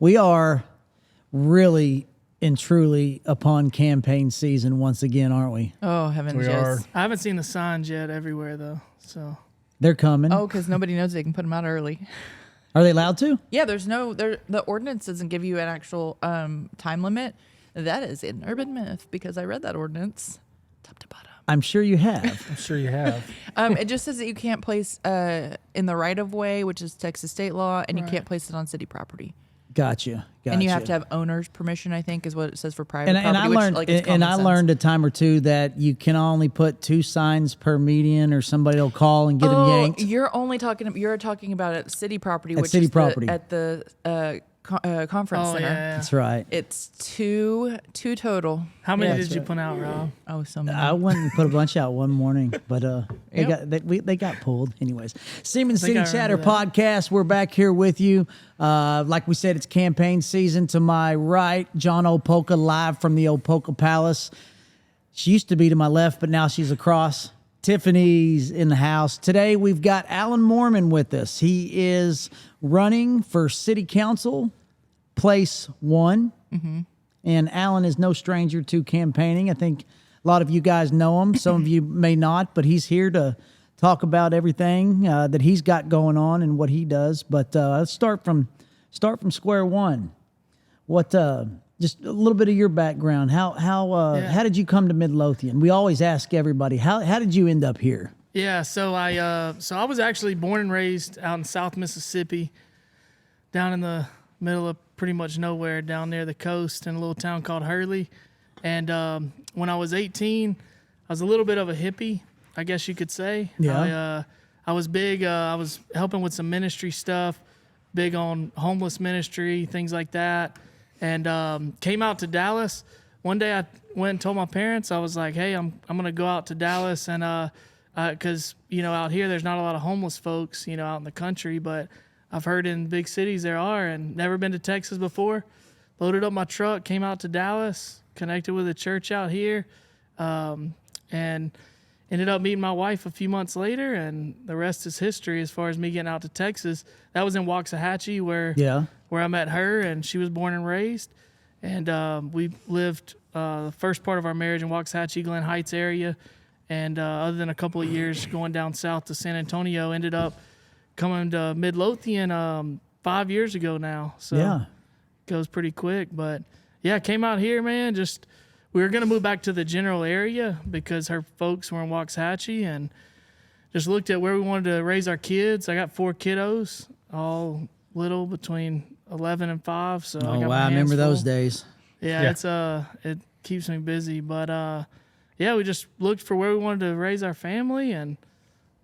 We are really and truly upon campaign season once again, aren't we? Oh, heavens, We yes. are. I haven't seen the signs yet everywhere though. So They're coming. Oh, because nobody knows they can put them out early. Are they allowed to? Yeah, the ordinance doesn't give you an actual time limit. That is an urban myth because I read that ordinance top to bottom. I'm sure you have. I'm sure you have. It just says that you can't place in the right of way, which is Texas state law, and you can't place it on city property. Gotcha. And you have to have owner's permission, I think, is what it says for private And property. I which, learned, like, it's and common I sense. learned a time or two that you can only put 2 signs per median, or somebody will call and get them yanked. You're talking about at city property, At which city is property. at the conference oh center. yeah. That's right. It's two total. How many Yeah, did that's you right. put out, Rob? Oh, so many. I went and put a bunch out one morning, but Yep. they got pulled. Anyways, Seaman City I Chatter remember that. podcast. We're back here with you. Like we said, it's campaign season. To my right, John Opoka, live from the Opoka Palace. She used to be to my left, but now she's across. Tiffany's in the house. Today we've got Alan Moorman with us. He is running for city council, place 1. Mm-hmm. And Alan is no stranger to campaigning. I think a lot of you guys know him. Some of you may not, but he's here to talk about everything that he's got going on and what he does. But let's start from square one. What just a little bit of your background. How did you come to Midlothian? We always ask everybody, how did you end up here? Yeah, so I was actually born and raised out in South Mississippi, down in the middle of pretty much nowhere, down near the coast in a little town called Hurley. And when I was 18, I was a little bit of a hippie, I guess you could say. Yeah. I was big. I was helping with some ministry stuff, big on homeless ministry, things like that. And came out to Dallas. One day I went and told my parents, I was like, hey, I'm going to go out to Dallas. And because, out here, there's not a lot of homeless folks, out in the country. But I've heard in big cities there are, and never been to Texas before. Loaded up my truck, came out to Dallas, connected with a church out here, and ended up meeting my wife a few months later, and the rest is history as far as me getting out to Texas. That was in Waxahachie where I met her, and she was born and raised. And we lived the first part of our marriage in Waxahachie, Glen Heights area. And other than a couple of years going down south to San Antonio, ended up coming to Midlothian 5 years ago now. So Yeah. goes pretty quick. But yeah, came out here, man. Just we were gonna move back to the general area because her folks were in Waxahachie, and just looked at where we wanted to raise our kids. I got 4 kiddos, all little between 11 and 5. So Oh I got wow, I my hands remember those full. days. Yeah, Yeah. it's it keeps me busy. But yeah, we just looked for where we wanted to raise our family, and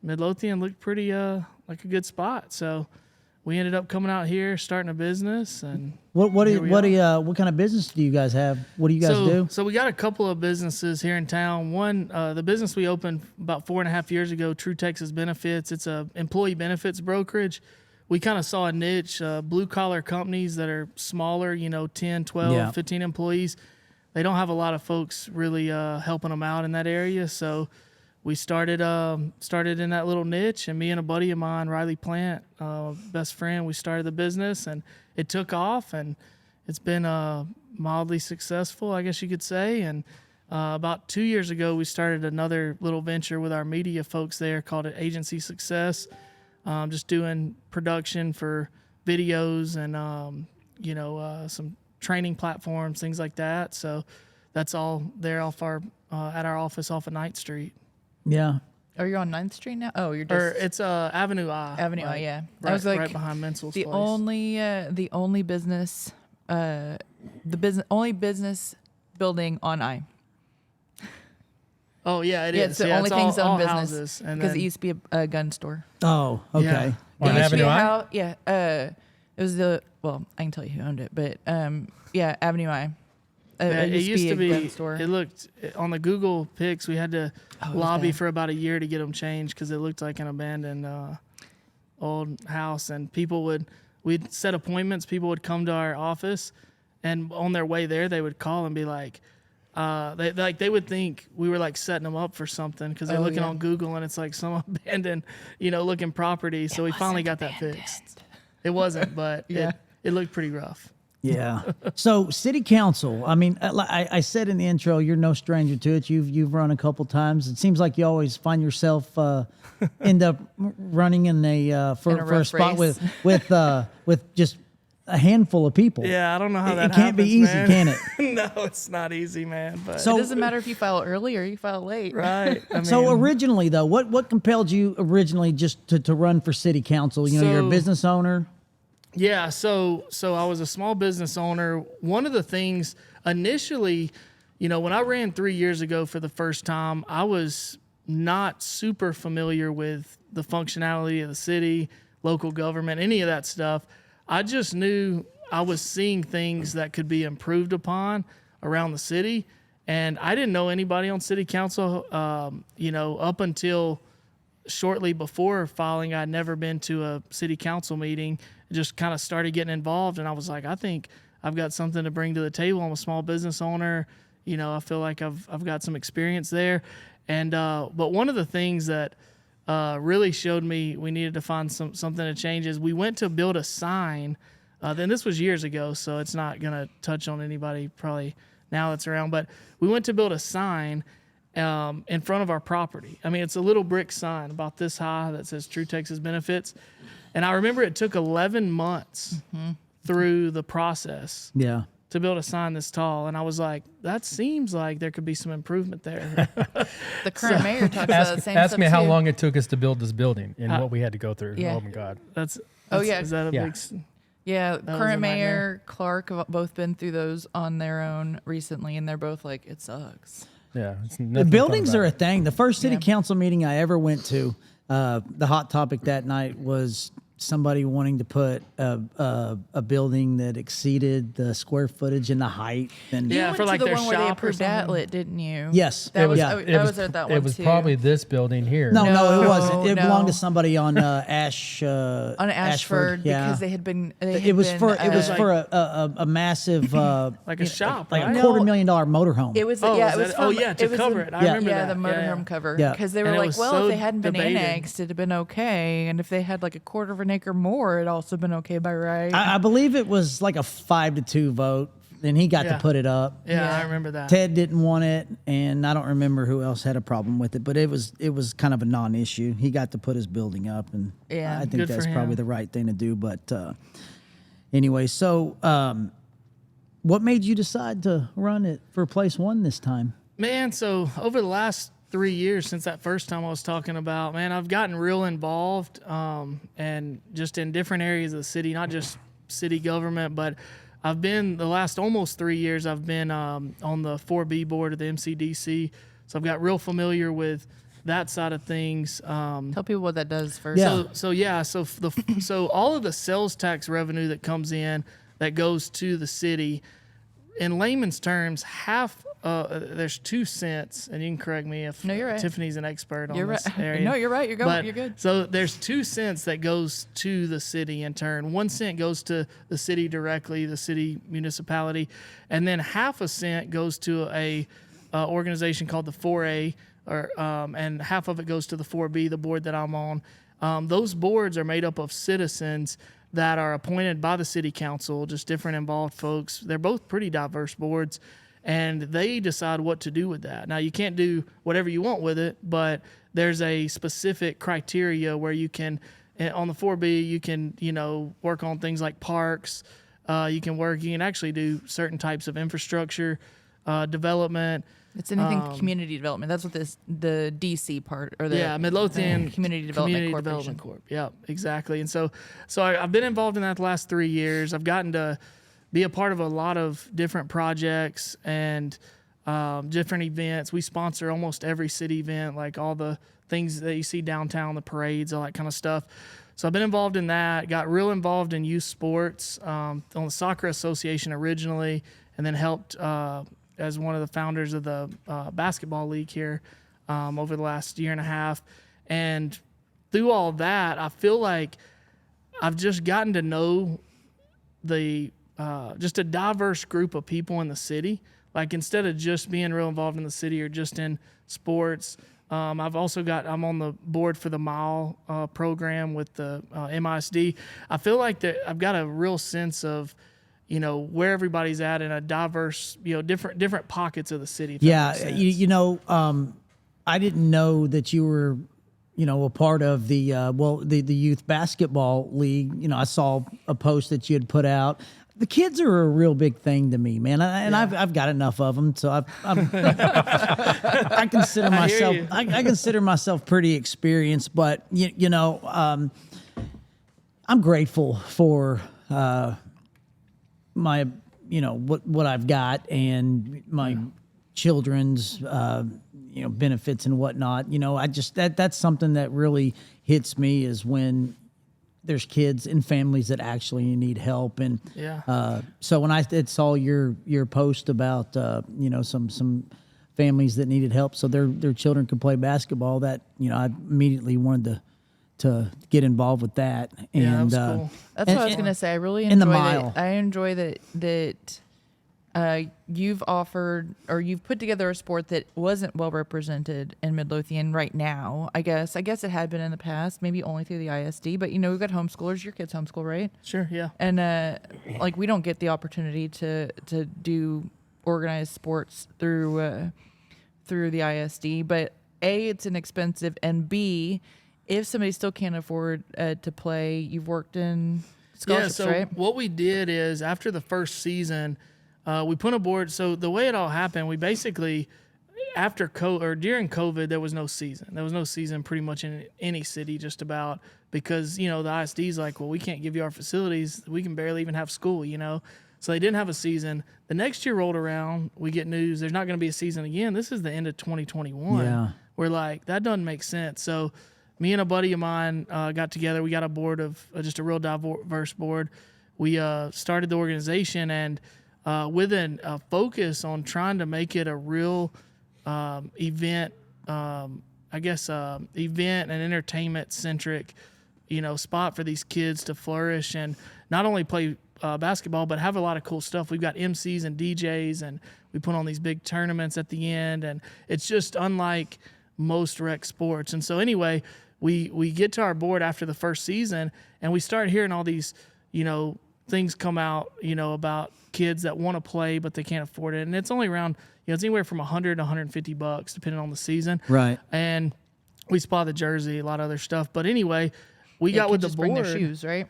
Midlothian looked pretty like a good spot. So we ended up coming out here, starting a business. And What here we are. what kind of business do you guys have? What do you guys do? So we got a couple of businesses here in town. One, the business we opened about 4.5 years ago, True Texas Benefits. It's a employee benefits brokerage. We kind of saw a niche, blue collar companies that are smaller, 10, 12, Yeah. 15 employees. They don't have a lot of folks really helping them out in that area. So we started in that little niche, and me and a buddy of mine, Riley Plant, best friend, we started the business, and it took off, and it's been mildly successful, I guess you could say. And about 2 years ago, we started another little venture with our media folks there called it Agency Success, just doing production for videos and some training platforms, things like that. So that's all there off our at our office off of 9th Street. Yeah. Oh, you're on 9th Street now? Oh, you're Or just it's Avenue I. Avenue. like, Yeah, Right, I was like right behind Mensel's the place. only business, only business building on I. Oh yeah, it is. Yeah, it's the only it's thing all zoned houses, business and because then, it used to be a gun store. Oh, okay. Yeah. On It used to be Avenue a I? Yeah, it was I can tell you who owned it, but yeah, Avenue I. Yeah, it used to be. a gun store. It looked on the Google pics. We had to Oh, it was lobby bad. for about a year to get them changed because it looked like an abandoned old house. And we'd set appointments. People would come to our office, and on their way there, they would call and be like, they would think we were like setting them up for something because they're Oh, looking yeah. on Google and it's like some abandoned, looking property. So we finally got that fixed. It wasn't, but Yeah. it looked pretty rough. Yeah. So city council, I mean, I said in the intro, you're no stranger to it. You've run a couple times. It seems like you always find yourself end up running in a for a rough spot race. with just a handful of people. Yeah, I don't know how that It can't be easy, happens, can man. it? No, it's not easy, man. But So- It doesn't matter if you file early or you file late. right. I mean, So originally, though, what compelled you originally just to run for city council? You know, you're a So- business owner. yeah, so I was a small business owner. One of the things initially, you know, when I ran 3 years ago for the first time, I was not super familiar with the functionality of the city, local government, any of that stuff. I just knew I was seeing things that could be improved upon around the city, and I didn't know anybody on city council. You know, up until shortly before filing, I'd never been to a city council meeting. Just kind of started getting involved, and I was like, I think I've got something to bring to the table. I'm a small business owner. You know, I feel like I've got some experience there. And but one of the things that really showed me we needed to find something to change is we went to build a sign. Then this was years ago, so it's not gonna touch on anybody probably now that's around. But we went to build a sign in front of our property. I mean, it's a little brick sign about this high that says True Texas Benefits. And I remember it took 11 months through the process Yeah. to build a sign this tall. And I was like, that seems like there could be some improvement there. The current mayor talks about the same stuff Ask me how too. long it took us to build this building and what we had to go through. Yeah. Oh my God. yeah. Is that a Yeah. big... Yeah, was a current nightmare. mayor, Clark have both been through those on their own recently, and they're both like, it sucks. Yeah. It's The buildings are a thing. The first city Yeah. council meeting I ever went to, the hot topic that night was somebody wanting to put a building that exceeded the square footage and the height. And You Yeah, went for to like the their one where they at approved something. didn't you? Yes. That was, Yeah. I was at that one It was too. probably this building here. No, it wasn't. It No. belonged to somebody on on Ashford Yeah. because they had been. It was for a massive Like a shop, like right? a No. $250,000 motorhome. It was Oh, yeah. was It was that- for, oh, yeah, to it was cover it. I Yeah. remember Yeah, that. the motorhome cover. Yeah. Because they were And it like, was well, so if they hadn't been debated. annexed, it'd have been okay, and if they had like a quarter of an acre more, it'd also been okay by right. I believe it was like a 5-2 vote, and he got Yeah. to put it up. Yeah, Yeah. I remember that. Ted didn't want it, and I don't remember who else had a problem with it, but it was kind of a non-issue. He got to put his building up, and Yeah. I think Good for that's him. probably the right thing to do. But anyway, so what made you decide to run it for place one this time? Man, so over the last 3 years since that first time I was talking about, man, I've gotten real involved and just in different areas of the city, not just city government, but I've been the last almost 3 years, I've been on the 4B board of the MCDC. So I've got real familiar with that side of things. Tell people what that does first. Yeah. So all of the sales tax revenue that comes in that goes to the city, in layman's terms, half there's 2 cents, and you can correct me if No, you're right. Tiffany's an expert on You're this right. area. No, you're right. You're But- good. So there's 2 cents that goes to the city in turn. 1 cent goes to the city directly, the city municipality, and then half a cent goes to a organization called the 4A, and half of it goes to the 4B, the board that I'm on. Those boards are made up of citizens that are appointed by the city council, just different involved folks. They're both pretty diverse boards, and they decide what to do with that. Now, you can't do whatever you want with it, but there's a specific criteria where you can, on the 4B, you can, work on things like parks. You can actually do certain types of infrastructure development. It's anything community development. That's what the DC part or the Midlothian Community Development Corporation. Development Corp. Yeah, exactly. And so I've been involved in that the last 3 years. I've gotten to be a part of a lot of different projects and different events. We sponsor almost every city event, like all the things that you see downtown, the parades, all that kind of stuff. So I've been involved in that. Got real involved in youth sports on the soccer association originally, and then helped as one of the founders of the basketball league here over the last year and a half. And through all that, I feel like I've just gotten to know just a diverse group of people in the city. Like instead of just being real involved in the city or just in sports, I'm on the board for the Mile program with the MISD. I feel like that I've got a real sense of, where everybody's at in a diverse, different pockets of the city. if that Yeah, makes sense. I didn't know that you were, a part of the the youth basketball league. I saw a post that you had put out. The kids are a real big thing to me, man, I've got enough of them, so I consider I hear myself you. I consider myself pretty experienced, but I'm grateful for my what I've got and my children's benefits and whatnot. I just that's something that really hits me is when there's kids and families that actually need help. And so when I saw your post about some families that needed help so their children could play basketball, that I immediately wanted to get involved with that. And Yeah, that was cool. That's what I was gonna say. I really in the enjoy mile. that. I enjoy that you've offered or you've put together a sport that wasn't well represented in Midlothian right now. I guess it had been in the past, maybe only through the ISD. But we've got homeschoolers. Your kids homeschool, right? Sure, yeah. And we don't get the opportunity to do organized sports through the ISD. But A, it's inexpensive, and B, if somebody still can't afford to play, you've worked in scholarships, so right? what we did is after the first season, we put a board. So the way it all happened, we basically during COVID, there was no season. There was no season pretty much in any city, just about, because the ISD's like, well, we can't give you our facilities. We can barely even have school. So they didn't have a season. The next year rolled around, we get news there's not going to be a season again. This is the end of 2021. Yeah. We're like, that doesn't make sense. So me and a buddy of mine got together. We got a board of just a real diverse board. We started the organization, and with a focus on trying to make it a real event, event and entertainment centric, spot for these kids to flourish and not only play basketball, but have a lot of cool stuff. We've got MCs and DJs, and we put on these big tournaments at the end, and it's just unlike most rec sports. And so anyway, we get to our board after the first season, and we start hearing all these, things come out, about kids that want to play but they can't afford it, and it's only around, it's anywhere from $100 to $150 depending on the season. Right. And we spot the jersey, a lot of other stuff. But anyway, we got with the just board. bring their shoes, right?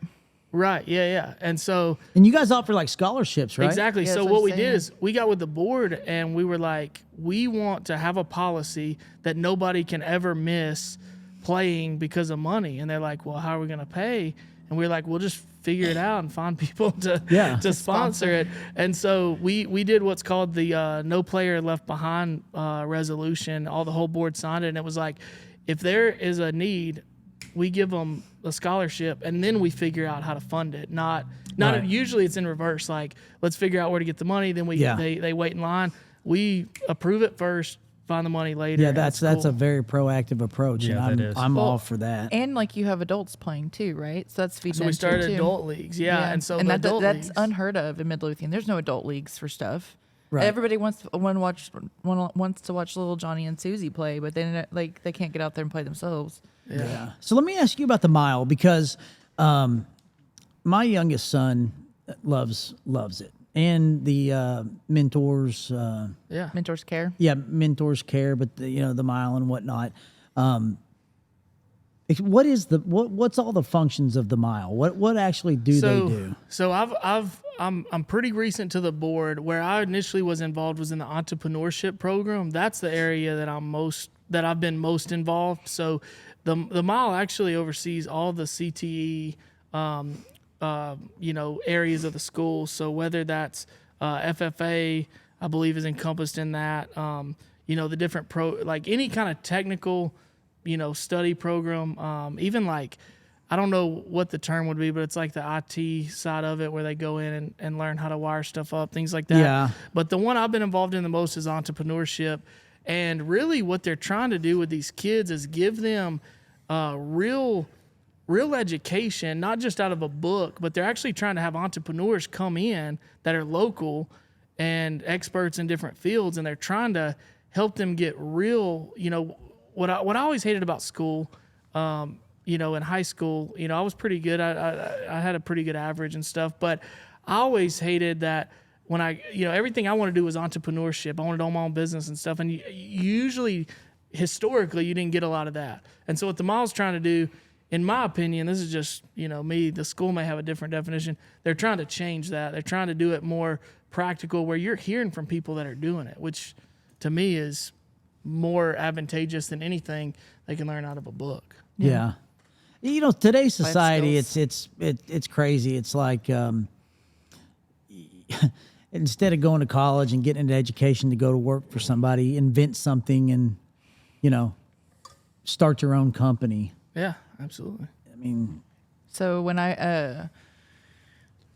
Right. Yeah. And so And you guys offer like scholarships, right? exactly. Yeah, So that's what what I'm we did saying. is we got with the board and we were like, we want to have a policy that nobody can ever miss playing because of money. And they're like, well, how are we going to pay? And we were like, we'll just figure it out and find people to sponsor it. And so we did what's called the No Player Left Behind resolution. The whole board signed it, and it was like, if there is a need, we give them a scholarship, and then we figure out how to fund it. Not Right. Usually it's in reverse. Like, let's figure out where to get the money, then Yeah. they wait in line. We approve it first, find the money later. Yeah, and that's it's cool. a very proactive approach, Yeah, and that is. I'm Well, all for that. And you have adults playing too, right? So that's feeding So we into it, started too. adult leagues, and so the adult that's leagues, unheard of in Midlothian. There's no adult leagues for stuff. Right. Everybody wants to watch little Johnny and Susie play, but then they can't get out there and play themselves. Yeah. So let me ask you about the mile, because my youngest son loves it, and the mentors. Mentors care. Mentors care, but the mile and whatnot. What's all the functions of the mile? What actually do they do? So I'm pretty recent to the board. Where I initially was involved was in the entrepreneurship program. That's the area that I've been most involved. So the mile actually oversees all the CTE areas of the school. So whether that's FFA, I believe is encompassed in that. The different like any kind of technical, study program. Even like, I don't know what the term would be, but it's like the IT side of it where they go in and learn how to wire stuff up, things like that. Yeah. But the one I've been involved in the most is entrepreneurship. And really what they're trying to do with these kids is give them real education, not just out of a book, but they're actually trying to have entrepreneurs come in that are local and experts in different fields, and they're trying to help them get real, what I always hated about school, in high school, I was pretty good. I had a pretty good average and stuff, but I always hated that when everything I want to do was entrepreneurship. I wanted to own my own business and stuff. And usually, historically, you didn't get a lot of that. And so what the model's trying to do, in my opinion, this is just, me, the school may have a different definition. They're trying to change that. They're trying to do it more practical where you're hearing from people that are doing it, which to me is more advantageous than anything they can learn out of a book. Yeah. Today's society, skills. it's crazy. It's like instead of going to college and getting an education to go to work for somebody, invent something and, start your own company. Yeah, absolutely. I mean, So when I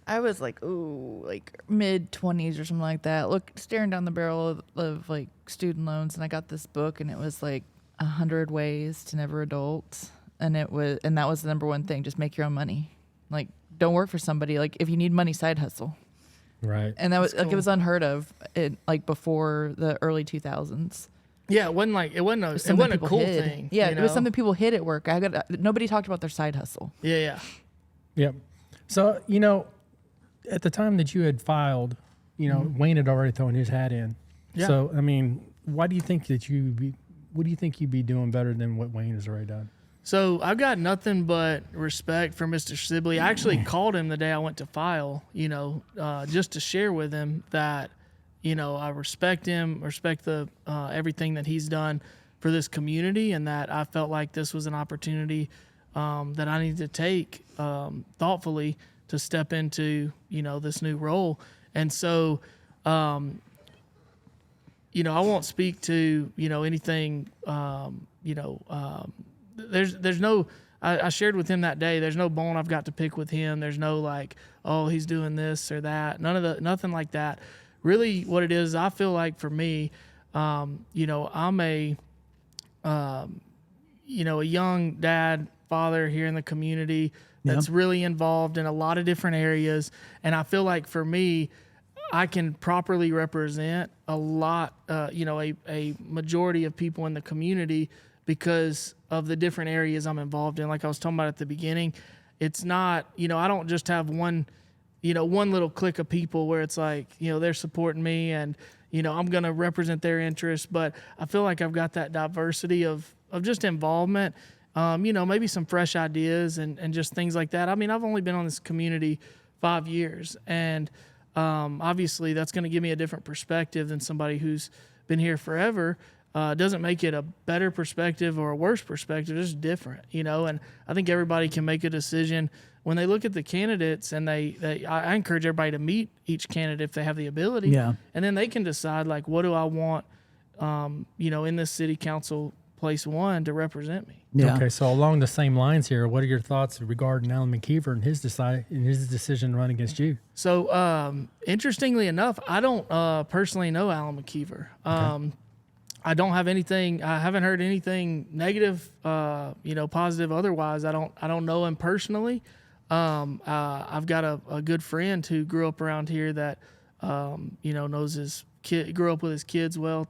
was like mid 20s or something like that, staring down the barrel of like student loans, and I got this book, and it was like 100 Ways to Never Adult, and that was the number one thing: just make your own money. Like, don't work for somebody. Like, if you need money, side hustle. Right. And that was That's like, it was unheard of before the early 2000s. Yeah, it wasn't a People cool hid. thing. Yeah, it was something people hid at work. Nobody talked about their side hustle. Yeah. Yep. So, at the time that you had filed, Wayne had already thrown his hat in. Yeah. So, I mean, what do you think you'd be doing better than what Wayne has already done? So I've got nothing but respect for Mr. Sibley. I actually called him the day I went to file, just to share with him that, I respect him, respect the everything that he's done for this community, and that I felt like this was an opportunity that I needed to take thoughtfully to step into, this new role. And so, I won't speak to, anything, there's no, I shared with him that day, there's no bone I've got to pick with him. There's no like, oh, he's doing this or that. Nothing like that. Really what it is, I feel like for me, I'm a young dad, father here in the community that's really involved in a lot of different areas. And I feel like for me, I can properly represent a lot, a majority of people in the community because of the different areas I'm involved in. Like I was talking about at the beginning, it's not, I don't just have one little clique of people where it's like, they're supporting me and, I'm going to represent their interests. But I feel like I've got that diversity of just involvement, maybe some fresh ideas and just things like that. I mean, I've only been on this community 5 years, and obviously that's going to give me a different perspective than somebody who's been here forever. Doesn't make it a better perspective or a worse perspective. It's just different, and I think everybody can make a decision when they look at the candidates, and I encourage everybody to meet each candidate if they have the ability. Yeah. And then they can decide, like, what do I want, in this city council place one to represent me. Yeah. Okay, so along the same lines here, what are your thoughts regarding Alan McKeever and his decision to run against you? So, interestingly enough, I don't personally know Alan McKeever. Okay. I don't have anything. I haven't heard anything negative, positive. Otherwise, I don't know him personally. I've got a good friend who grew up around here that, knows his kid, grew up with his kids well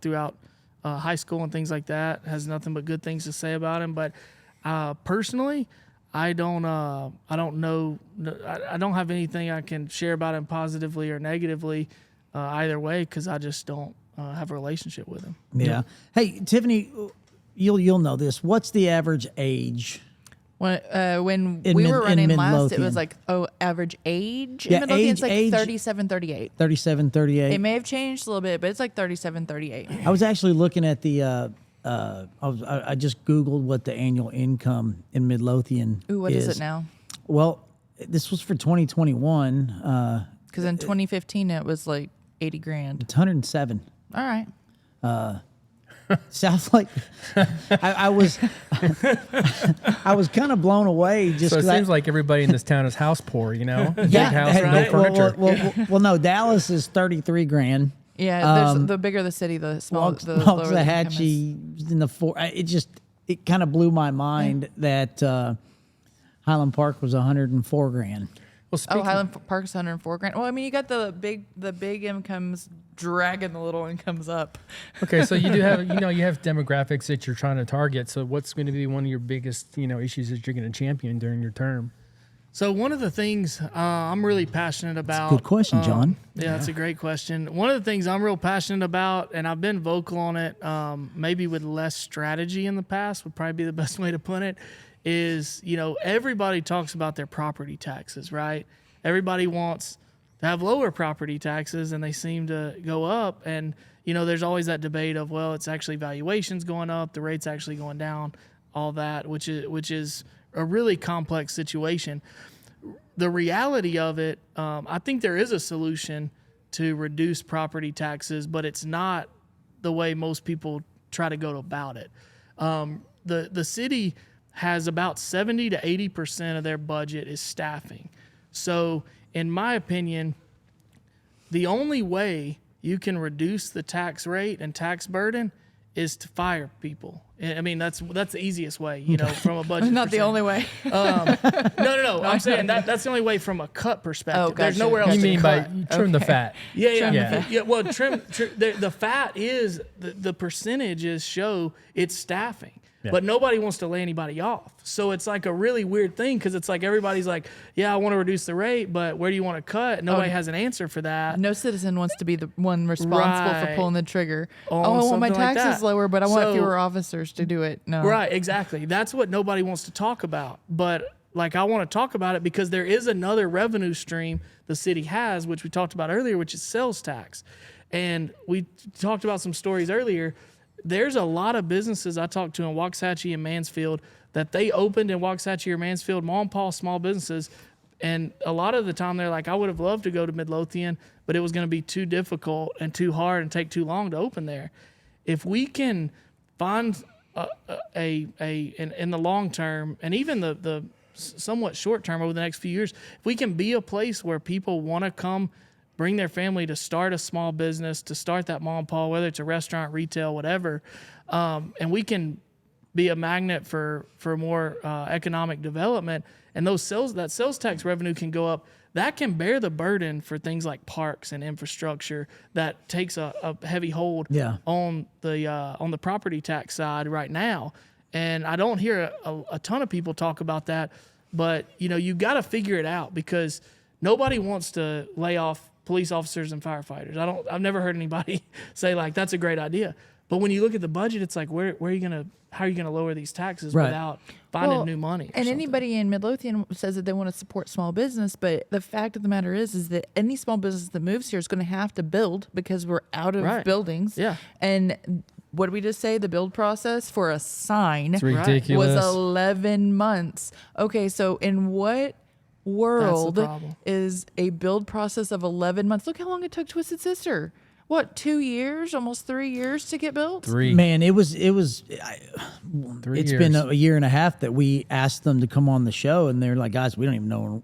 throughout high school and things like that. Has nothing but good things to say about him. But personally, I don't know. I don't have anything I can share about him positively or negatively either way, because I just don't have a relationship with him. Yeah. Hey, Tiffany, you'll know this. What's the average age? When In we Mid- were in running last, it Midlothian. was like, average age Yeah, in Midlothian, it's like age- 37, 38. 37, 38. It may have changed a little bit, but it's like 37, 38. I was actually looking at the. I just Googled what the annual income in Midlothian Ooh, what is it now? Well, this was for 2021. Because in 2015, it was like 80 grand. It's 107. All right. Sounds like I was I was kind of blown away. Just So it 'cause seems like everybody in this town is house poor, Big house, hey, no right. furniture. Well, no, Dallas is 33 grand. Yeah, the bigger the city, the smaller, the lower the income is. Waxahachie in the four. It kind of blew my mind that Highland Park was 104 grand. Well, speaking, Highland Park's 104 grand. Well, I mean, you got the big incomes dragging the little incomes up. okay, so you do have, you have demographics that you're trying to target. So what's going to be one of your biggest, issues that you're going to champion during your term? So one of the things I'm really passionate about. Good question, John. Yeah, that's a great question. One of the things I'm real passionate about, and I've been vocal on it, maybe with less strategy in the past would probably be the best way to put it, is, everybody talks about their property taxes, right? Everybody wants to have lower property taxes, and they seem to go up. And, there's always that debate of, well, it's actually valuations going up, the rate's actually going down, all that, which is a really complex situation. The reality of it, I think there is a solution to reduce property taxes, but it's not the way most people try to go about it. The city has about 70 to 80% of their budget is staffing. So in my opinion, the only way you can reduce the tax rate and tax burden is to fire people. I mean, that's the easiest way, from a budget. Not the only way. No. I'm saying that's the only way from a cut perspective. Oh, There's gotcha. nowhere else You to mean cut. by trim the fat? Yeah. Well, trim the fat is the percentages show it's staffing. Yeah. But nobody wants to lay anybody off. So it's like a really weird thing because it's like everybody's like, yeah, I want to reduce the rate, but where do you want to cut? Nobody has an answer for that. No citizen wants to be the one responsible for Right. pulling the trigger. On I want my something like taxes that. lower, but I want So- fewer officers to do it. No. Right, exactly. That's what nobody wants to talk about. But like I want to talk about it because there is another revenue stream the city has, which we talked about earlier, which is sales tax. And we talked about some stories earlier. There's a lot of businesses I talked to in Waxahachie and Mansfield that they opened in Waxahachie or Mansfield, mom and pa small businesses. And a lot of the time they're like, I would have loved to go to Midlothian, but it was going to be too difficult and too hard and take too long to open there. If we can find in the long term and even the somewhat short term over the next few years, if we can be a place where people want to come bring their family to start a small business, to start that mom and pa, whether it's a restaurant, retail, whatever, and we can be a magnet for more economic development, and that sales tax revenue can go up. That can bear the burden for things like parks and infrastructure that takes a heavy hold on the property tax side right now. And I don't hear a ton of people talk about that, but you got to figure it out because nobody wants to lay off police officers and firefighters. I've never heard anybody say like that's a great idea. But when you look at the budget, it's like how are you gonna lower these taxes without finding new money? And something? anybody in Midlothian says that they want to support small business, but the fact of the matter is that any small business that moves here is going to have to build because we're out of buildings. Yeah. And what did we just say? The build process for a sign It's ridiculous. was 11 months. Okay, so in what world problem. is a build process of 11 months? Look how long it took Twisted Sister. What, 2 years, almost 3 years to get built? 3. Man, it's 3 been years. a year and a half that we asked them to come on the show, and they're like, guys, we don't even know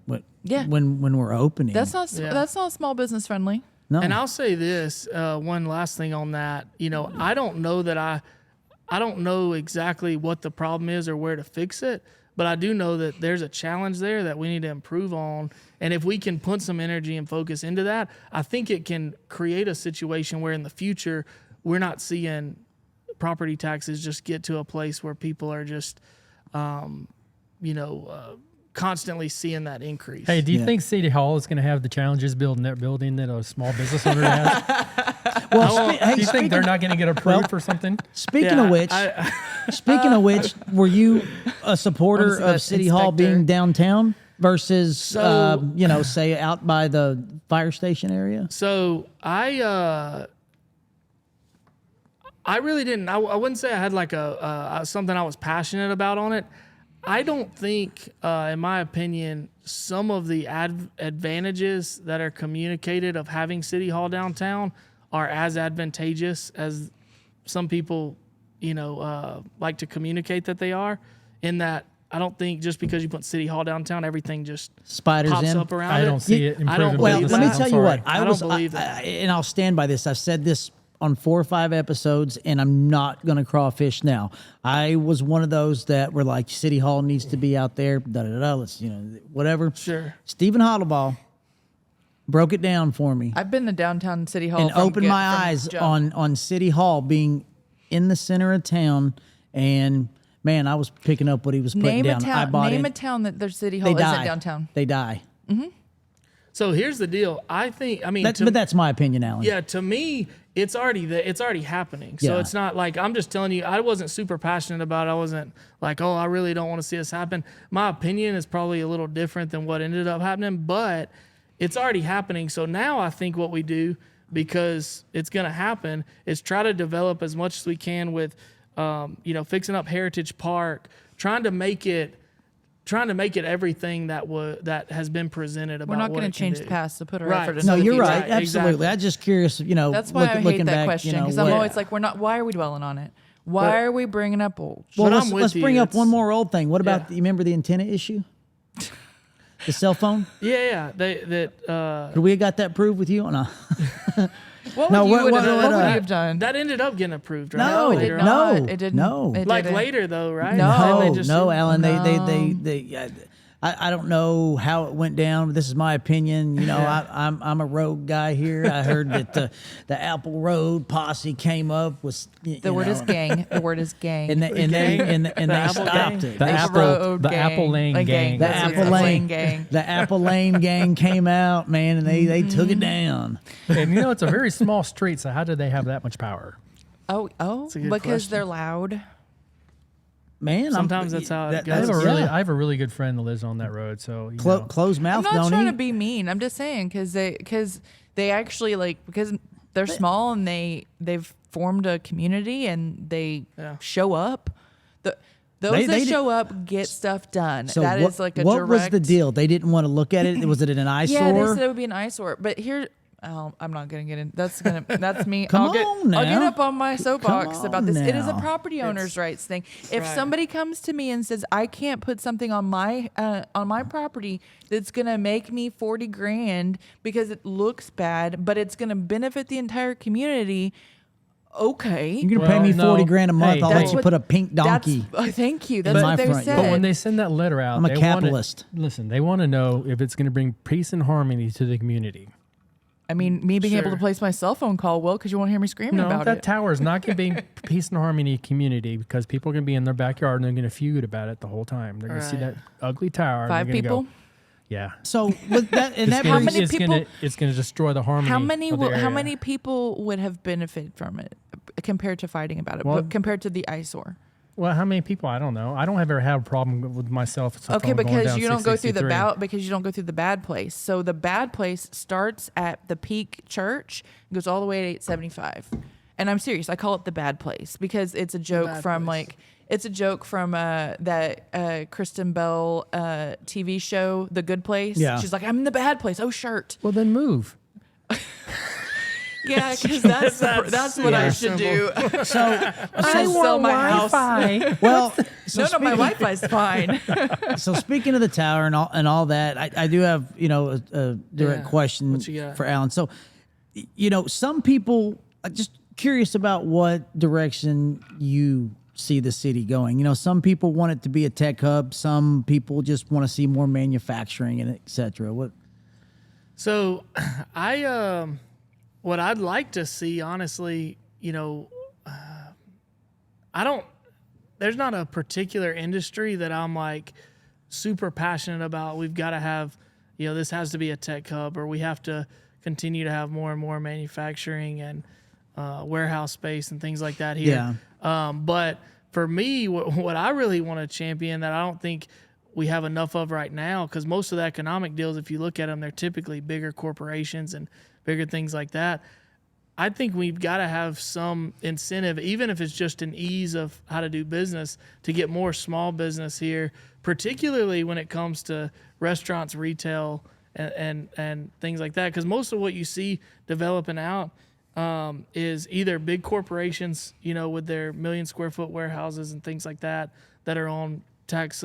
when we're opening. That's not small business friendly. no. And I'll say this, one last thing on that. I don't know that I don't know exactly what the problem is or where to fix it, but I do know that there's a challenge there that we need to improve on. And if we can put some energy and focus into that, I think it can create a situation where in the future we're not seeing property taxes just get to a place where people are just, constantly seeing that increase. Hey, do you think City Hall is going to have the challenges building that building that a small business owner has? Well, Do you think they're not going to get approved or something? Speaking of which, were you a supporter What is that, of City Hall Inspector? being downtown versus, say out by the fire station area? So I really didn't. I wouldn't say I had like a something I was passionate about on it. I don't think, in my opinion, some of the advantages that are communicated of having City Hall downtown are as advantageous as some people, like to communicate that they are. In that, I don't think just because you put City Hall downtown, everything just Spiders pops in. up around I it. don't see it I don't improving Well, believe let me that. tell I'm you what. sorry. I don't believe that. And I'll stand by this. I've said this on 4 or 5 episodes, and I'm not going to crawfish now. I was one of those that were like, City Hall needs to be out there, let's, whatever. Sure. Stephen Hollowball broke it down for me I've been to downtown City Hall and opened my from eyes jump. on City Hall being in the center of town. And man, I was picking up what he was putting Name a down. I town. bought Name it. a town that their city They hall isn't die. downtown. They die. So here's the deal. I mean, But that's my opinion, Alan. yeah, to me, it's already happening. So Yeah. it's not like I'm just telling you. I wasn't super passionate about it. I wasn't like, oh, I really don't want to see this happen. My opinion is probably a little different than what ended up happening, but it's already happening. So now I think what we do, because it's going to happen, is try to develop as much as we can with, fixing up Heritage Park, trying to make it everything that has been presented about. We're not what going it to can change do. the past to put our Right. effort No, into No, the you're future. right. Exactly. Absolutely. I'm just curious, That's why I hate looking that back, question, because I'm always like, why are we dwelling on it? Why are we bringing up old? well, But I'm with let's you. bring up It's- one more old thing. What about, Yeah. you remember the antenna issue? The cell phone? Yeah. Could we have got that proved with you? Oh, no. What No, would what- you what- what what, would uh, you have done? That ended up getting approved, right? No, it did Later on. not. no, It didn't. no. It Like didn't. later though, right? No. They No, just- no, Alan. I don't know how it went down. But this is my opinion. You know, I'm a road guy here. I heard that the Apple Road posse came up with The word is gang. The word is gang. and they Apple stopped gang? it. The They Apple- Road the gang. Apple Lane Like gang. The That's what Apple it's Lane gang. The Apple Lane gang came out, man, and they took it down. And it's a very small street, so how did they have that much power? Oh, a good because question. they're loud. Man, Sometimes that's how it I have goes. I have a really good friend that lives on that road, so you know. closed I'm mouth. not Don't trying he? to be mean. I'm just saying because they actually because they're small and they've formed a community and they Yeah. show up. Those They that did- show up get stuff done. So That what, is like a what direct. was the deal? They didn't want to look at it. Was it an eyesore? Yeah, they said it would be an eyesore. But here, I'm not gonna get in. That's me. Come I'll get on now. I'll get up on my soapbox Come about this. It is a now. property owner's rights thing. If Right. somebody comes to me and says I can't put something on my property that's gonna make me 40 grand because it looks bad, but it's gonna benefit the entire community. Okay. You're gonna pay me Well, 40 no. grand a month. Hey, I'll that's let you what- put a pink donkey. Thank you. That's in what my they front said. yard. But when they send that letter out, I'm a they capitalist. Listen, they want to know if it's going to bring peace and harmony to the community. I mean, me being able to Sure. place my cell phone call will because you won't hear me screaming No, about that it. tower is not going to bring peace and harmony in the community because people are going to be in their backyard and they're going to feud about it the whole time. They're going to see Right. that ugly tower. and 5 they're gonna people. Go, yeah. So with that, and that Gonna- brings, many people- It's going to destroy the harmony. How many of the how area. many people would have benefited from it compared to fighting about it? Well- but compared to the eyesore. Well, how many people? I don't know. I don't ever have a problem with myself. if Okay, I'm going because down you don't go through the 663. because you don't go through the bad place. So the bad place starts at the peak church, and goes all the way to 875. And I'm serious. I call it the bad place because it's a joke bad from place. it's a joke from that Kristen Bell TV show, The Good Place. Yeah. She's like, I'm in the bad place. Oh, shirt. Well, then move. Yeah, because that's what I should do. so I sell my house. well, so No, my Wi-Fi's fine. So speaking of the tower and all that, I do have a direct Yeah. question What you got? for Alan. So some people just curious about what direction you see the city going. Some people want it to be a tech hub. Some people just want to see more manufacturing and et cetera. What? So, what I'd like to see, honestly, there's not a particular industry that I'm like super passionate about. We've got to have, this has to be a tech hub, or we have to continue to have more and more manufacturing and warehouse space and things like that here. But for me, what I really want to champion that I don't think we have enough of right now, because most of the economic deals, if you look at them, they're typically bigger corporations and bigger things like that. I think we've got to have some incentive, even if it's just an ease of how to do business, to get more small business here, particularly when it comes to restaurants, retail, and things like that. Because most of what you see developing out is either big corporations, with their 1 million square foot warehouses and things like that are on tax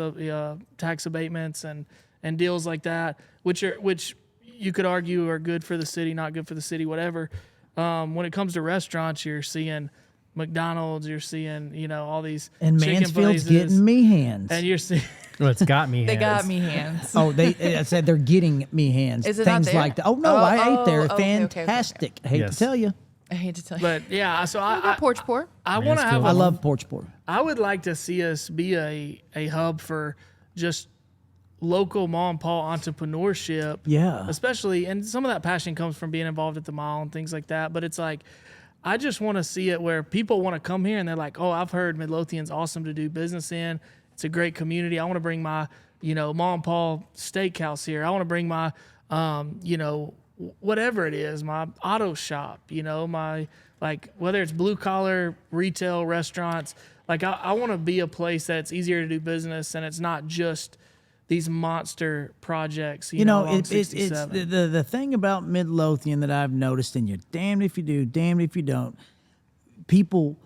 abatements and deals like that, which you could argue are good for the city, not good for the city, whatever. When it comes to restaurants, you're seeing McDonald's, you're seeing all these And chicken Mansfield's places, getting me hands. and you're seeing Well, it's got me. They got hands. me hands. Oh, I said they're getting me hands. Is it not Things there? like that. Oh no, I ate there. okay, okay, okay. Fantastic. I hate Yes. to tell you. I hate to tell you. But yeah, so I porch pour. I want to have I love porch pour. I would like to see us be a hub for just local mom and pop entrepreneurship. Yeah. Especially, and some of that passion comes from being involved at the mall and things like that. But it's like, I just want to see it where people want to come here and they're like, oh, I've heard Midlothian's awesome to do business in. It's a great community. I want to bring my, mom and pop steakhouse here. I want to bring my, whatever it is, my auto shop, my, like, whether it's blue collar, retail, restaurants. Like, I want to be a place that's easier to do business and it's not just these monster projects, on 67. It's the thing about Midlothian that I've noticed, and you're damned if you do, damned if you don't. People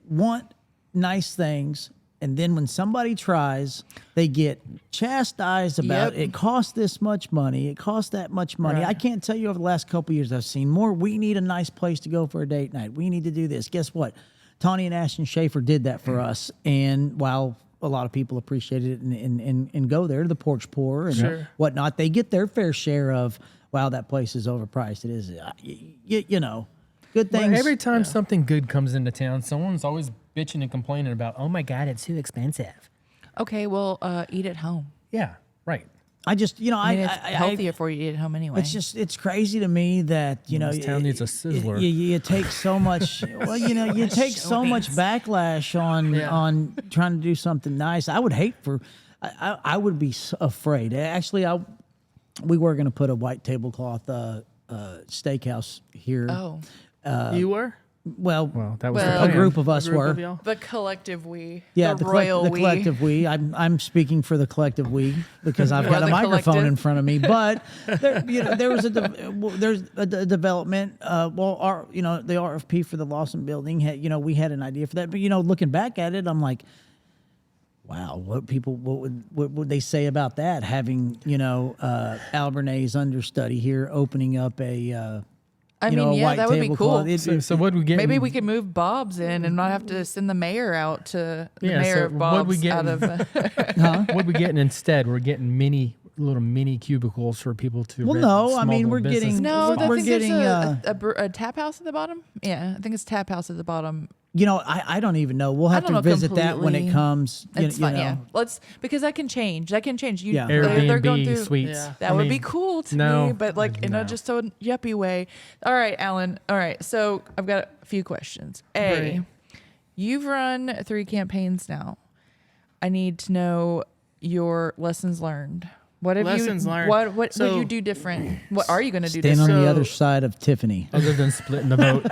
want nice things, and then when somebody tries, they get chastised about Yep. it costs this much money, it costs that much money. Right. I can't tell you over the last couple of years I've seen more. We need a nice place to go for a date night. We need to do this. Guess what? Tawny and Ashton Schaefer did that for us, and while a lot of people appreciated it and go there to the porch pour and Sure. whatnot, they get their fair share of, wow, that place is overpriced. It is, good Well, things. every time something good comes into town, someone's always bitching and complaining about, oh my God, it's too expensive. Okay, well, eat at home. Yeah, right. I just, I mean, it's healthier for you to eat at home anyway. it's crazy to me that, This town needs a sizzler. You take so much, well, you take so much backlash on trying to do something nice. I would hate I would be afraid. Actually, we were going to put a white tablecloth steakhouse here. Oh, You were? Well, that was the a plan. group of us Group were. of y'all? the collective we. Yeah, the the royal we. collective we. I'm speaking for the collective we because I've got the a microphone collective. in front of me. But there was there's a development. The RFP for the Lawson Building had, we had an idea for that. But looking back at it, I'm like, wow, what would they say about that? Having Albernay's understudy here opening up a. I mean, a yeah, white that would be tablecloth. cool. So what we get? Maybe we could move Bob's in and not have to send the mayor out to the mayor so of what we Bob's get- out of. What we getting instead? We're getting little mini cubicles for people to. Well, rent no, I small mean, little we're business getting- No, spots. I we're think getting, there's a tap house at the bottom. Yeah, I think it's tap house at the bottom. I don't even know. We'll have don't to know visit that when it completely. comes. It's fine. Yeah, because that can change. That can change. Yeah. They're going Airbnb through. suites. Yeah. That would be cool to no, me, but like in no. a just so yuppie way. All right, Alan. All right, so I've got a few questions. Great. You've run 3 campaigns now. I need to know your lessons learned. What have Lessons you learned. What would So- you do different? What are you going to do Stand different? on the So- other side of Tiffany. Other than splitting the vote.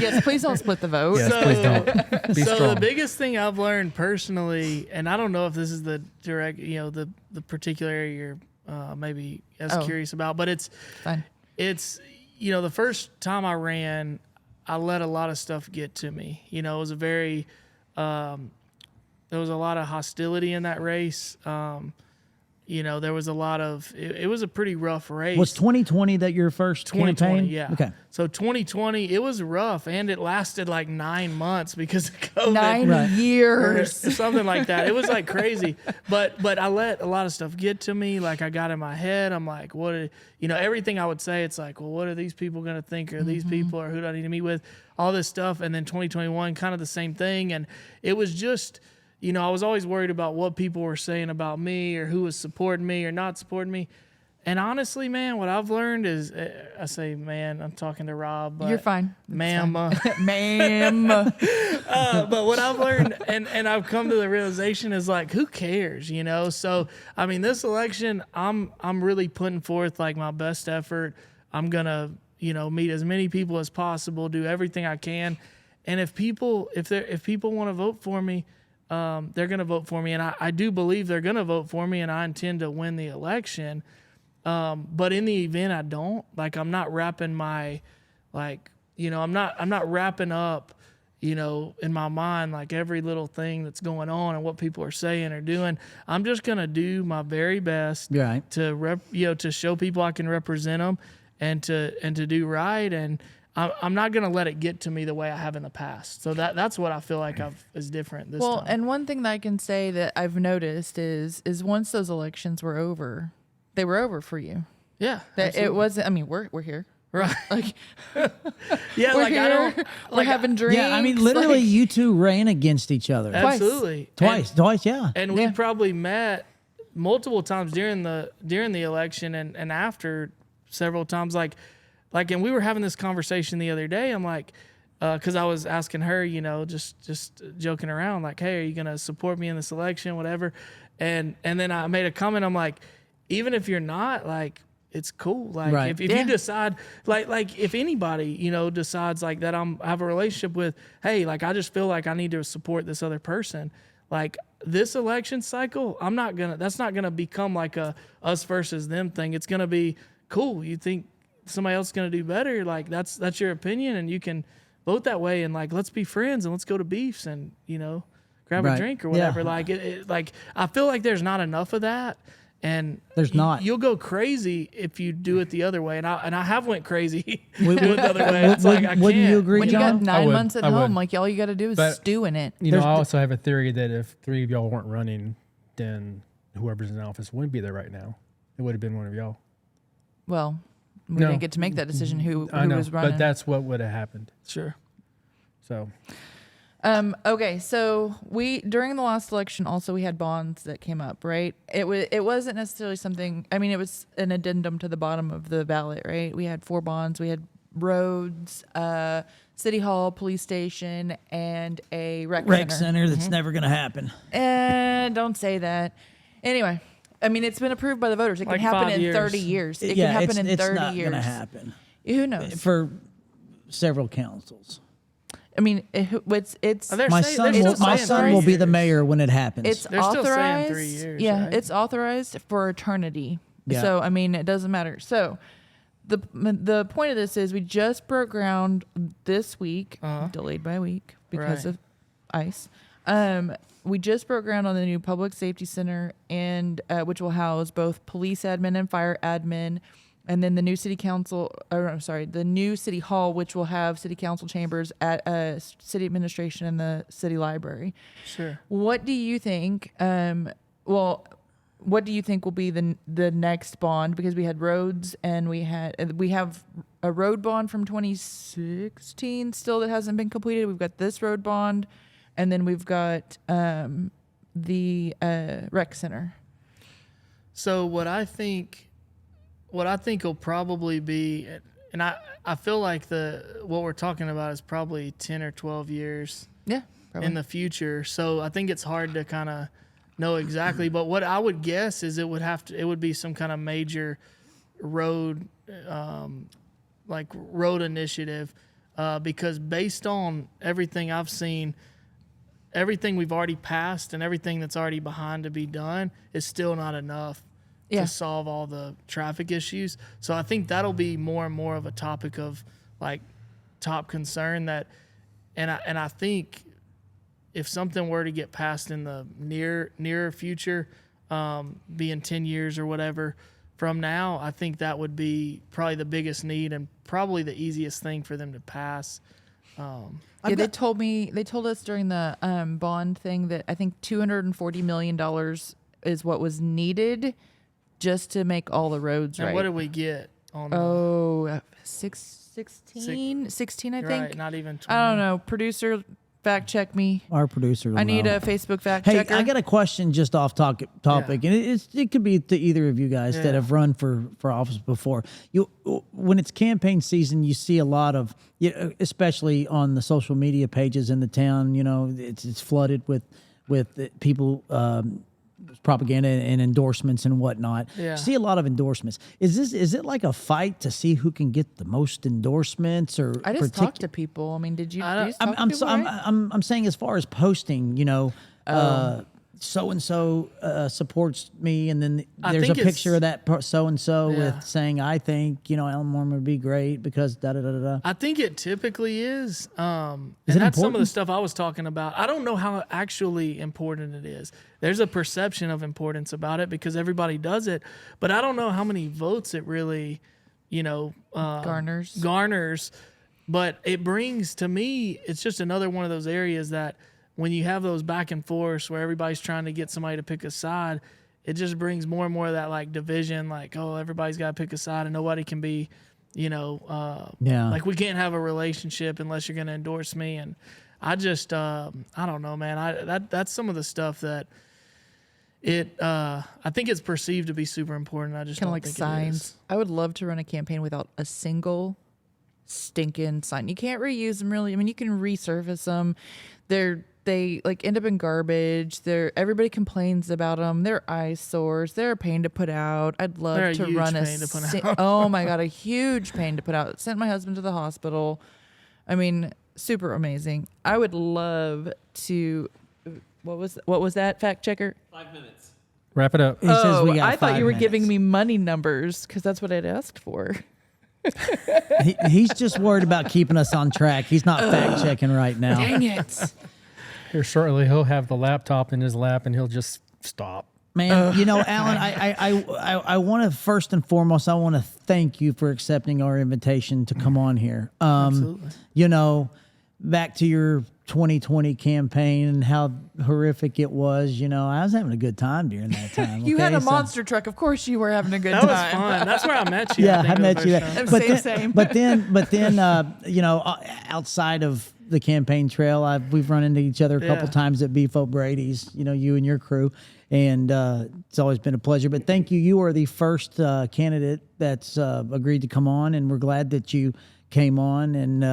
Yes, please don't split the vote. Yes, please don't. Be So strong. the biggest thing I've learned personally, and I don't know if this is the direct, the particular area you're maybe as Oh. curious about, but it's Fine. the first time I ran, I let a lot of stuff get to me. It was a very there was a lot of hostility in that race. There was a lot of it was a pretty rough race. Was 2020 that your first 2020, campaign? yeah. Okay. So 2020, it was rough, and it lasted like 9 months because of COVID. 9 Right. Or years. something like that. It was like crazy, but I let a lot of stuff get to me. Like I got in my head. I'm like, everything I would say, it's like, well, what are these people gonna think? Or these people, or who do I need to meet with? All this stuff, and then 2021, kind of the same thing. And it was just, I was always worried about what people were saying about me, or who was supporting me or not supporting me. And honestly, man, what I've learned is, I say, man, I'm talking to Rob. But You're fine. It's ma'am. fine. Ma'am. But what I've learned and I've come to the realization is like, who cares, So I mean, this election, I'm really putting forth like my best effort. I'm gonna, meet as many people as possible, do everything I can, and if people want to vote for me, they're gonna vote for me, and I do believe they're gonna vote for me, and I intend to win the election. But in the event I don't, like, I'm not wrapping my, like, I'm not wrapping up, in my mind, like every little thing that's going on and what people are saying or doing. I'm just going to do my very best Right. to to show people I can represent them and to do right. And I'm not going to let it get to me the way I have in the past. So that's what I feel like is different this time. And one thing that I can say that I've noticed is once those elections were over, they were over for you. Yeah. That absolutely. it wasn't. I mean, we're here. Right. Like Yeah, we're like here, I don't we're like having drinks. Yeah, I mean, literally, like, you two ran against each other. Twice. absolutely. Twice, yeah. And we probably met multiple times during the election and after several times and we were having this conversation the other day. I'm like, because I was asking her, just joking around, like, hey, are you gonna support me in this election, whatever? And then I made a comment. I'm like, even if you're not, like, it's cool. Like Right. if you decide, like if anybody, decides like that I have a relationship with, hey, like I just feel like I need to support this other person. Like this election cycle, that's not gonna become like a us versus them thing. It's gonna be cool. You think somebody else is gonna do better? Like that's your opinion, and you can vote that way. And like let's be friends and let's go to beefs and grab Right. a drink or whatever. Yeah. Like like I feel like there's not enough of that. And There's not. You'll go crazy if you do it the other way, and I have went crazy doing it the other way. It's like I Wouldn't you can't. agree, when you John? got 9 would. months at I would. home, like all you got to do is But- stew in it. I also have a theory that if 3 of y'all weren't running, then whoever's in office wouldn't be there right now. It would have been one of y'all. Well, we No. didn't get to make that decision. Who I know, was running? but that's what would have happened. Sure. So Okay, so during the last election also we had bonds that came up, right? It wasn't necessarily something. I mean, it was an addendum to the bottom of the ballot, right? We had 4 bonds. We had roads, city hall, police station, and a rec Center that's never going to happen. And don't say that. Anyway, I mean, it's been approved by the voters. It can Like happen 5 in years. 30 years. It yeah, can happen in it's 30 not years. going to happen Who knows? for several councils. I mean, it's They're My saying- son, they're will, still my saying son 3 will be the years. mayor when it happens. it's They're still saying authorized. 3 years, Yeah, right? it's authorized for eternity. Yeah. So I mean, it doesn't matter. So the point of this is we just broke ground this week, delayed by a week because Right. of ice. We just broke ground on the new public safety center, and which will house both police admin and fire admin, and then the new the new city hall, which will have city council chambers at city administration and the city library. Sure. What do you think? What do you think will be the next bond? Because we had roads and we have a road bond from 2016 still that hasn't been completed. We've got this road bond, and then we've got the rec center. So what I think will probably be, and I feel like what we're talking about is probably 10 or 12 years Yeah, probably. in the future. So I think it's hard to kind of know exactly, but what I would guess is it would be some kind of major road, like road initiative, because based on everything I've seen, everything we've already passed and everything that's already behind to be done is still not enough Yeah. to solve all the traffic issues. So I think that'll be more and more of a topic of like top concern and I think if something were to get passed in the nearer future, being 10 years or whatever from now, I think that would be probably the biggest need and probably the easiest thing for them to pass. Yeah, they told us during the bond thing that I think $240 million is what was needed just to make all the roads And right. what did we get on? 16, I think. Right, not even 20. I don't know. Producer, fact check me. Our producer will I need know. a Facebook fact Hey, checker. I got a question just off topic, and it could be to either of you guys that Yeah. have run for office before. When it's campaign season, you see a lot of, especially on the social media pages in the town. It's flooded with people. Propaganda and endorsements and whatnot. Yeah. You see a lot of endorsements. Is it like a fight to see who can get the most endorsements or? I just talked to people. I mean, did you? don't- Talk to people, right? I'm saying as far as posting, so and so supports me, and then I there's a think it's- picture of that so and so Yeah. with saying, I think Alan Moorman would be great because da da da da da. I think it typically is. And it that's some of the important? stuff I was talking about. I don't know how actually important it is. There's a perception of importance about it because everybody does it, but I don't know how many votes it really, garners. But it brings, to me, it's just another one of those areas that when you have those back and forths where everybody's trying to get somebody to pick a side, it just brings more and more of that like division, like, oh, everybody's got to pick a side and nobody can be Yeah. like we can't have a relationship unless you're going to endorse me. And I just, I don't know, man. That's some of the stuff that I think it's perceived to be super important. I just Kind don't of like think it signs. is. I would love to run a campaign without a single stinking sign. You can't reuse them really. I mean, you can resurface them. They like end up in garbage. Everybody complains about them. They're eyesores. They're a pain to put out. I'd love They're a to huge run pain to put out. Oh my god, a huge pain to put out. Sent my husband to the hospital. I mean, super amazing. I would love to. What was that, fact checker? 5 minutes. Wrap it up. He says we got I thought 5 you were minutes. giving me money numbers because that's what I'd asked for. He's just worried about keeping us on track. He's not fact checking right now. Dang it. Here shortly, he'll have the laptop in his lap and he'll just stop. Man, Alan, I want to first and foremost, I want to thank you for accepting our invitation to come on here. Absolutely. Back to your 2020 campaign and how horrific it was. I was having a good time during that time. You had a okay? So- monster truck. Of course you were having a good That was time. fun. That's where I met you. Yeah, think, I the met you. first time. Same. But then, outside of the campaign trail, we've run into each other a couple Yeah. times at Beef O'Brady's. You and your crew, and it's always been a pleasure. But thank you. You are the first candidate that's agreed to come on, and we're glad that you came on. And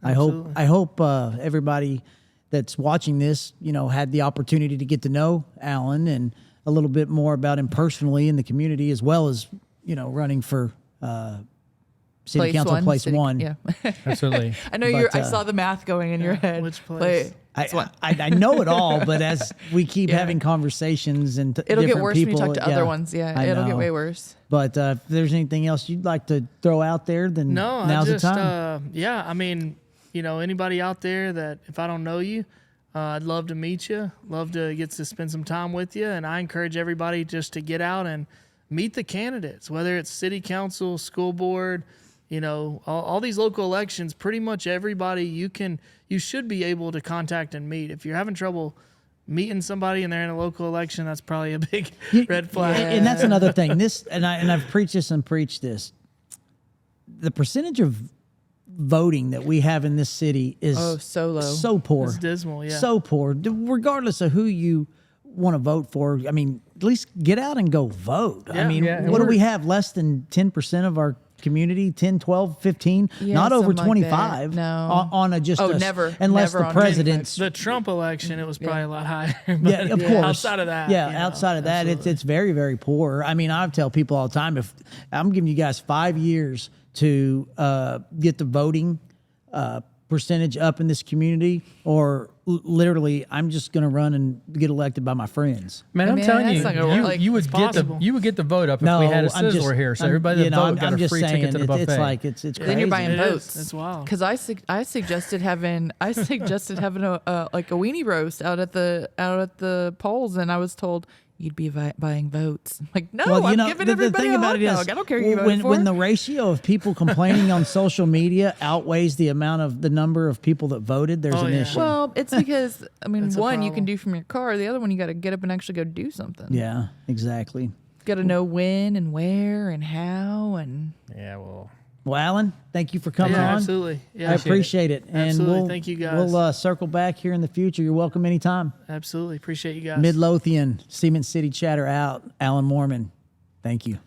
I hope everybody that's watching this, had the opportunity to get to know Alan and a little bit more about him personally in the community, as well as running for City Council Place City- 1. Yeah. Absolutely. I know But, I saw the math going in your head. which place? I know it all, but as we keep having conversations and It'll get different worse people, when you talk to other ones. Yeah, I it'll get know. way worse. But if there's anything else you'd like to throw out there, then No, now's I just, the time. I mean, anybody out there that if I don't know you, I'd love to meet you, love to get to spend some time with you. And I encourage everybody just to get out and meet the candidates, whether it's city council, school board, all these local elections, pretty much everybody you should be able to contact and meet. If you're having trouble meeting somebody and they're in a local election, that's probably a big red flag. And that's another thing. I've preached this. The percentage of voting that we have in this city is so low. so poor. It's dismal, yeah. So poor. Regardless of who you want to vote for, I mean, at least get out and go vote. I Yeah. mean, Yeah, and what do we're- we have? Less than 10% of our community, 10, 12, 15, Yeah, not over something like 25 that. No. on a just a, never. unless Never the on president's The Trump election, it was probably a lot higher. But yeah, of course. Outside of that, outside of that, it's very, very poor. I mean, I tell people all the time, if I'm giving you guys 5 years to get the voting percentage up in this community, or literally, I'm just going to run and get elected by my friends. Man, I'm Man, telling that's you, not gonna work. Like, you would it's get possible. you would get the vote up if No, we had a I'm just sizzler here. So I'm- everybody that voted got I'm a just free saying, ticket to the buffet. it's like it's crazy. Then you're buying It votes. is. It's wild. Because I suggested having a weenie roast out at the polls, and I was told you'd be buying votes. I'm like, no, I'm giving everybody a hot dog. I don't care who you voted for. when the ratio of people complaining on social media outweighs the number of people that voted, there's Oh, an yeah. issue. Well, it's because That's a one you can problem. do from your car. The other one you got to get up and actually go do something. Yeah, exactly. Got to know when and where and how and. Yeah, well, Well, Alan, thank you for coming Yeah, on. absolutely. Yeah, I appreciate it. And Absolutely. we'll, Thank you, guys. We'll circle back here in the future. You're welcome anytime. absolutely. Appreciate you guys. Midlothian, Cement City Chatter out. Alan Moorman, thank you.